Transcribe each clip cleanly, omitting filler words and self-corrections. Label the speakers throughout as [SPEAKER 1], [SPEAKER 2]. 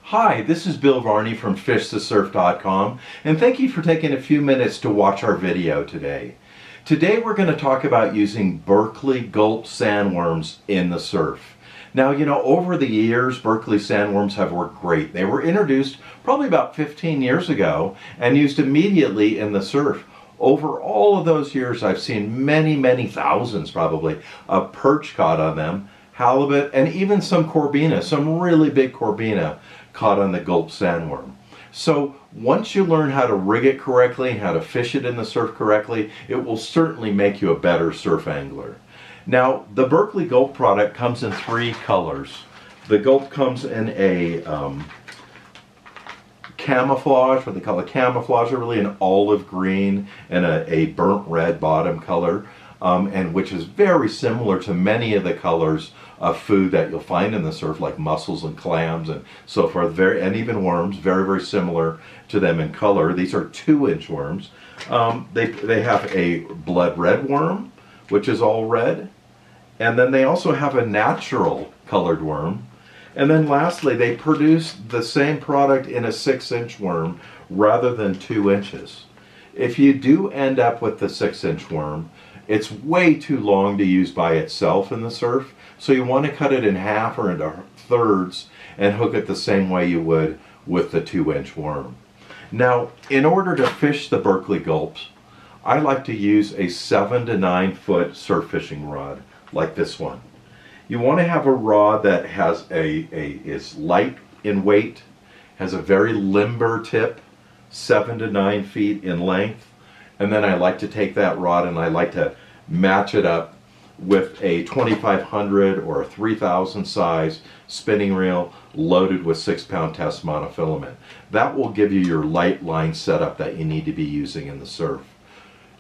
[SPEAKER 1] Hi, this is Bill Varney from FishTheSurf.com, and thank you for taking a few minutes to watch our video today. Today we're going to talk about using Berkley Gulp sandworms in the surf. Now, over the years, Berkley sandworms have worked great. They were introduced probably about 15 years ago and used immediately in the surf. Over all of those years, I've seen many thousands probably of perch caught on them, halibut, and even some corbina, some really big corbina caught on the Gulp sandworm. So once you learn how to rig it correctly, how to fish it in the surf correctly, it will certainly make you a better surf angler. Now, the Berkley Gulp product comes in 3 colors. The Gulp comes in a camouflage, what they call a camouflage, or really an olive green and a burnt red bottom color, and which is very similar to many of the colors of food that you'll find in the surf, like mussels and clams and so forth, and even worms, very similar to them in color. These are 2-inch worms. They have a blood red worm, which is all red, and then they also have a natural colored worm. And then lastly, they produce the same product in a 6-inch worm rather than 2 inches. If you do end up with the 6-inch worm, it's way too long to use by itself in the surf, so you want to cut it in half or into thirds and hook it the same way you would with the 2-inch worm. Now, in order to fish the Berkley Gulps, I like to use a 7 to 9 foot surf fishing rod like this one. You want to have a rod that has is light in weight, has a very limber tip, 7 to 9 feet in length, and then I like to take that rod and I like to match it up with a 2500 or a 3000 size spinning reel loaded with 6-pound test monofilament. That will give you your light line setup that you need to be using in the surf.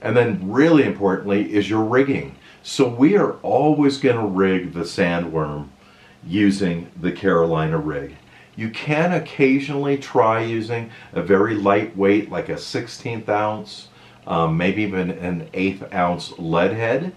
[SPEAKER 1] And then really importantly is your rigging. So we are always going to rig the sandworm using the Carolina rig. You can occasionally try using a very lightweight, like a 1/16 ounce, maybe even an 1/8 ounce lead head,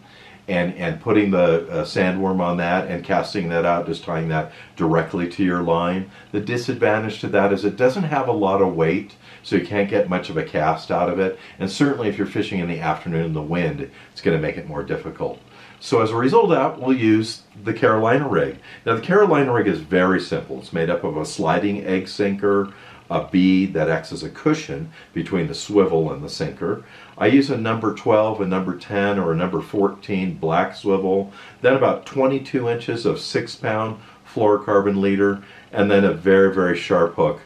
[SPEAKER 1] and putting the sandworm on that and casting that out, just tying that directly to your line. The disadvantage to that is it doesn't have a lot of weight, so you can't get much of a cast out of it, and certainly if you're fishing in the afternoon in the wind, it's going to make it more difficult. So as a result of that, we'll use the Carolina rig. Now the Carolina rig is very simple. It's made up of a sliding egg sinker, a bead that acts as a cushion between the swivel and the sinker. I use a number 12, a number 10, or a number 14 black swivel, then about 22 inches of 6-pound fluorocarbon leader, and then a very sharp hook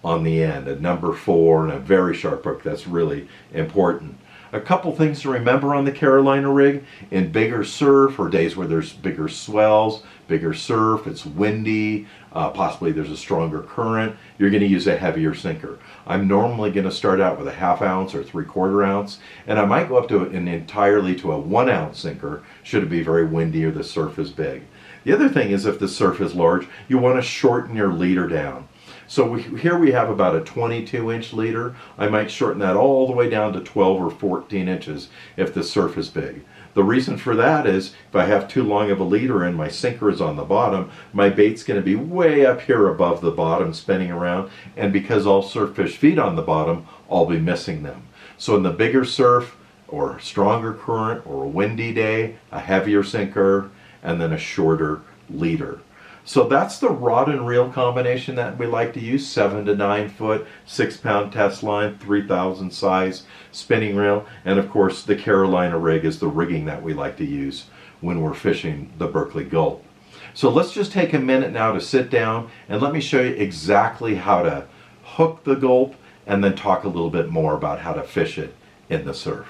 [SPEAKER 1] on the end, a number 4 and a very sharp hook. That's really important. A couple things to remember on the Carolina rig: in bigger surf or days where there's bigger swells, bigger surf, it's windy, possibly there's a stronger current, you're going to use a heavier sinker. I'm normally going to start out with a 1/2 ounce or 3/4 ounce, and I might go up to entirely to a 1 ounce sinker should it be very windy or the surf is big. The other thing is, if the surf is large, you want to shorten your leader down. So here we have about a 22-inch leader. I might shorten that all the way down to 12 or 14 inches if the surf is big. The reason for that is if I have too long of a leader and my sinker is on the bottom, my bait's going to be way up here above the bottom spinning around, and because all surf fish feed on the bottom, I'll be missing them. So in the bigger surf or stronger current or a windy day, a heavier sinker and then a shorter leader. So that's the rod and reel combination that we like to use: 7 to 9 foot, 6-pound test line, 3000 size spinning reel, and of course the Carolina rig is the rigging that we like to use when we're fishing the Berkley Gulp. So let's just take a minute now to sit down and let me show you exactly how to hook the Gulp, and then talk a little bit more about how to fish it in the surf.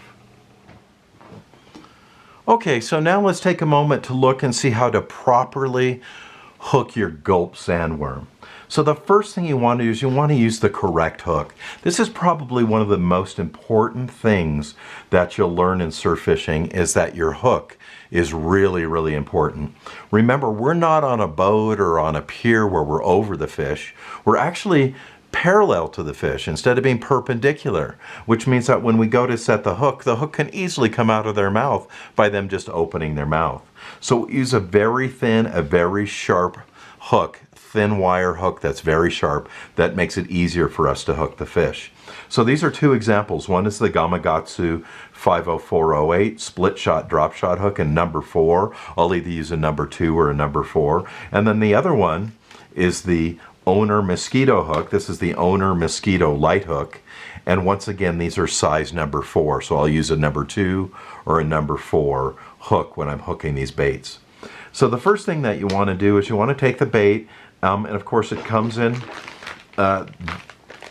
[SPEAKER 1] Okay, so now let's take a moment to look and see how to properly hook your Gulp sandworm. So the first thing you want to do is you want to use the correct hook. This is probably one of the most important things that you'll learn in surf fishing, is that your hook is really important. Remember, we're not on a boat or on a pier where we're over the fish. We're actually parallel to the fish instead of being perpendicular, which means that when we go to set the hook can easily come out of their mouth by them just opening their mouth. So use a very thin, a very sharp hook, thin wire hook that's very sharp that makes it easier for us to hook the fish. So these are two examples. One is the Gamakatsu 50408 split shot drop shot hook in number 4. I'll either use a number 2 or a number 4. And then the other one is the Owner Mosquito hook. This is the Owner Mosquito light hook. And once again, these are size number 4. So I'll use a number 2 or a number 4 hook when I'm hooking these baits. So the first thing that you want to do is you want to take the bait, and of course it comes in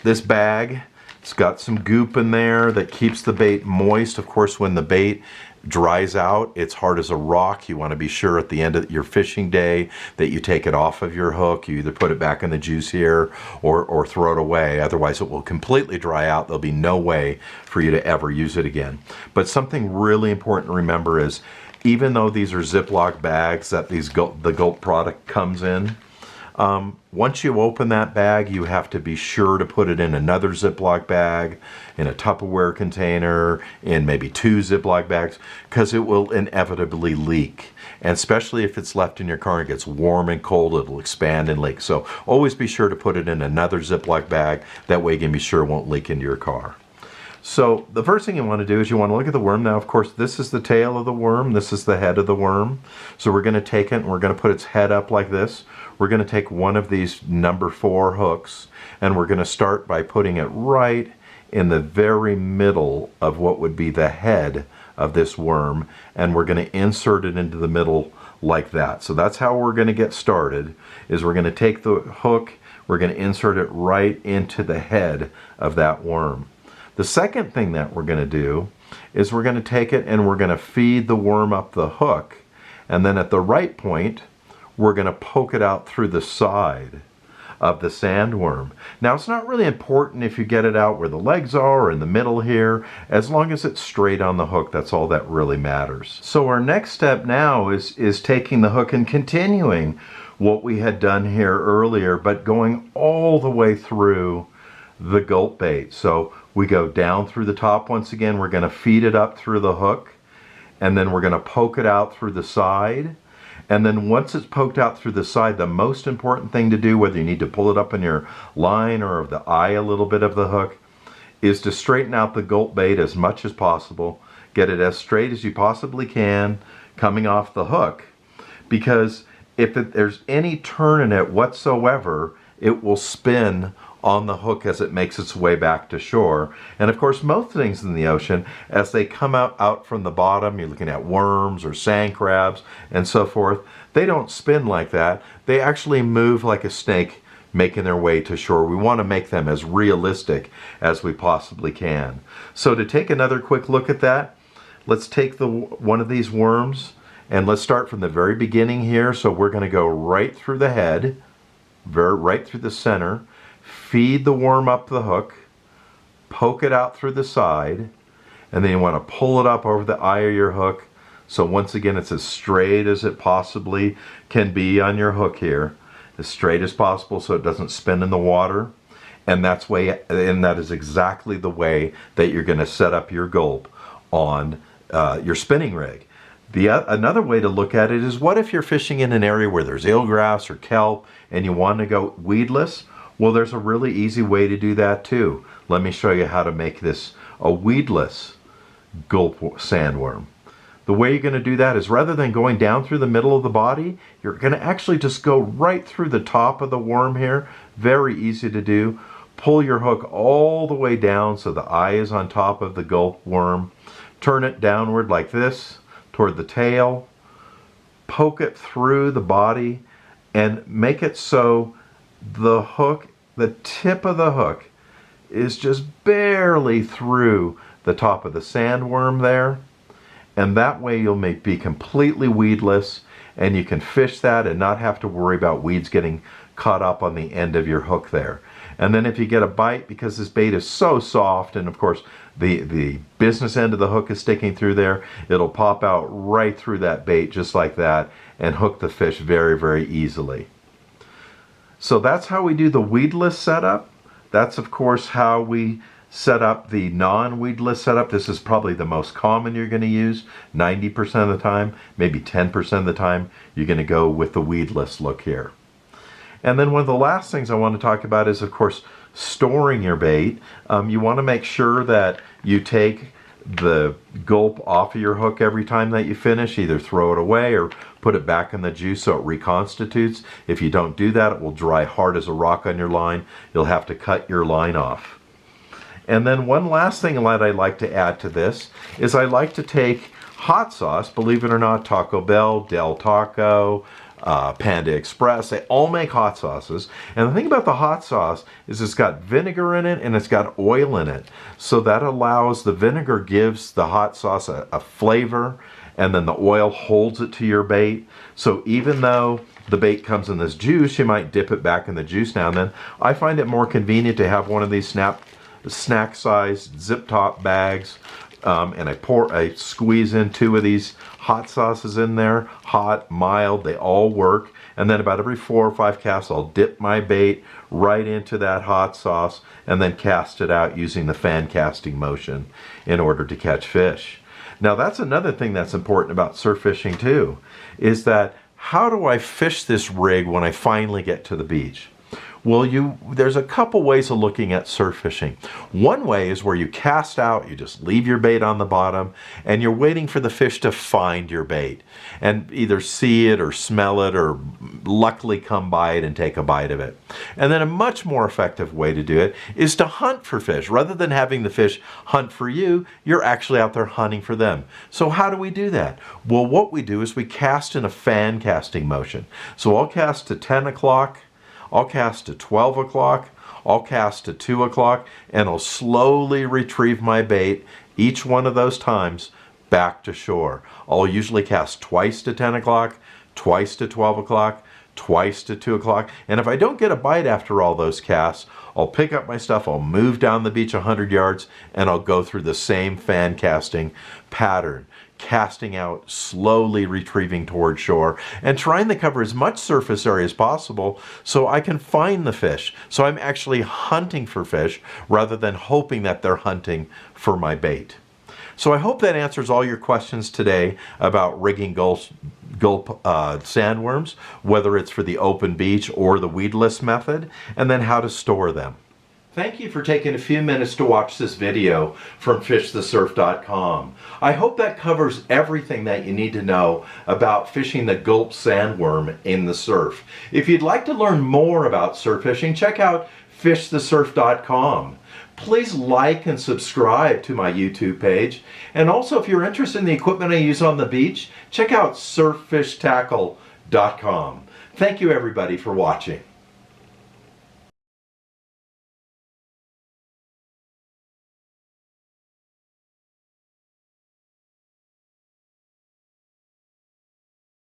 [SPEAKER 1] this bag. It's got some goop in there that keeps the bait moist. Of course, when the bait dries out, it's hard as a rock. You want to be sure at the end of your fishing day that you take it off of your hook. You either put it back in the juice here or throw it away. Otherwise, it will completely dry out. There'll be no way for you to ever use it again. But something really important to remember is, even though these are Ziploc bags that the Gulp product comes in, once you open that bag, you have to be sure to put it in another Ziploc bag, in a Tupperware container, in maybe 2 Ziploc bags, because it will inevitably leak. And especially if it's left in your car and it gets warm and cold, it'll expand and leak. So always be sure to put it in another Ziploc bag. That way you can be sure it won't leak into your car. So the first thing you want to do is you want to look at the worm. Now, of course, this is the tail of the worm. This is the head of the worm. So we're going to take it and we're going to put its head up like this. We're going to take one of these number 4 hooks and we're going to start by putting it right in the very middle of what would be the head of this worm, and we're going to insert it into the middle like that. So that's how we're going to get started, is we're going to take the hook, we're going to insert it right into the head of that worm. The second thing that we're going to do is we're going to take it and we're going to feed the worm up the hook, and then at the right point we're going to poke it out through the side of the sandworm. Now, it's not really important if you get it out where the legs are or in the middle here, as long as it's straight on the hook. That's all that really matters. So our next step now is taking the hook and continuing what we had done here earlier, but going all the way through the Gulp bait. So we go down through the top once again, we're going to feed it up through the hook, and then we're going to poke it out through the side. And then once it's poked out through the side, the most important thing to do, whether you need to pull it up in your line or of the eye a little bit of the hook, is to straighten out the Gulp bait as much as possible. Get it as straight as you possibly can coming off the hook, because if there's any turn in it whatsoever, it will spin on the hook as it makes its way back to shore. And of course, most things in the ocean, as they come out from the bottom, you're looking at worms or sand crabs and so forth, they don't spin like that. They actually move like a snake making their way to shore. We want to make them as realistic as we possibly can. So to take another quick look at that, let's take one of these worms and let's start from the very beginning here. So we're going to go right through the head, right through the center, feed the worm up the hook, poke it out through the side, and then you want to pull it up over the eye of your hook. So once again, it's as straight as it possibly can be on your hook here, as straight as possible so it doesn't spin in the water. And that is exactly the way that you're going to set up your Gulp on your spinning rig. Another way to look at it is, what if you're fishing in an area where there's eelgrass or kelp and you want to go weedless? Well, there's a really easy way to do that too. Let me show you how to make this a weedless Gulp sandworm. The way you're going to do that is, rather than going down through the middle of the body, you're going to actually just go right through the top of the worm here. Very easy to do. Pull your hook all the way down so the eye is on top of the Gulp worm. Turn it downward like this toward the tail. Poke it through the body and make it so the hook, the tip of the hook, is just barely through the top of the sandworm there. And that way you'll be completely weedless, and you can fish that and not have to worry about weeds getting caught up on the end of your hook there. And then if you get a bite, because this bait is so soft, and of course the business end of the hook is sticking through there, it'll pop out right through that bait just like that and hook the fish very, very easily. So that's how we do the weedless setup. That's of course how we set up the non-weedless setup. This is probably the most common you're going to use. 90% of the time, maybe 10% of the time, you're going to go with the weedless look here. And then one of the last things I want to talk about is, of course, storing your bait. You want to make sure that you take the gulp off of your hook every time that you finish. Either throw it away or put it back in the juice so it reconstitutes. If you don't do that, it will dry hard as a rock on your line. You'll have to cut your line off. And then one last thing that I like to add to this is I like to take hot sauce. Believe it or not, Taco Bell, Del Taco, Panda Express, they all make hot sauces. And the thing about the hot sauce is it's got vinegar in it and it's got oil in it. So that allows, the vinegar gives the hot sauce a flavor, and then the oil holds it to your bait. So even though the bait comes in this juice, you might dip it back in the juice now and then. I find it more convenient to have one of these snack-sized zip-top bags, and I squeeze in 2 of these hot sauces in there, hot, mild, they all work. And then about every 4 or 5 casts, I'll dip my bait right into that hot sauce and then cast it out using the fan casting motion in order to catch fish. Now that's another thing that's important about surf fishing too, is that how do I fish this rig when I finally get to the beach? Well, there's a couple ways of looking at surf fishing. One way is where you cast out, you just leave your bait on the bottom, and you're waiting for the fish to find your bait and either see it or smell it or luckily come by it and take a bite of it. And then a much more effective way to do it is to hunt for fish. Rather than having the fish hunt for you, you're actually out there hunting for them. So how do we do that? Well, what we do is we cast in a fan casting motion. So I'll cast to 10 o'clock, I'll cast to 12 o'clock, I'll cast to 2 o'clock, and I'll slowly retrieve my bait each one of those times back to shore. I'll usually cast twice to 10 o'clock, twice to 12 o'clock, twice to 2 o'clock, and if I don't get a bite after all those casts, I'll pick up my stuff, I'll move down the beach 100 yards, and I'll go through the same fan casting pattern. Casting out, slowly retrieving toward shore, and trying to cover as much surface area as possible so I can find the fish. So I'm actually hunting for fish rather than hoping that they're hunting for my bait. So I hope that answers all your questions today about rigging gulp sandworms, whether it's for the open beach or the weedless method, and then how to store them. Thank you for taking a few minutes to watch this video from fishthesurf.com. I hope that covers everything that you need to know about fishing the gulp sandworm in the surf. If you'd like to learn more about surf fishing, check out fishthesurf.com. Please like and subscribe to my YouTube page. And also, if you're interested in the equipment I use on the beach, check out surffishtackle.com. Thank you everybody for watching.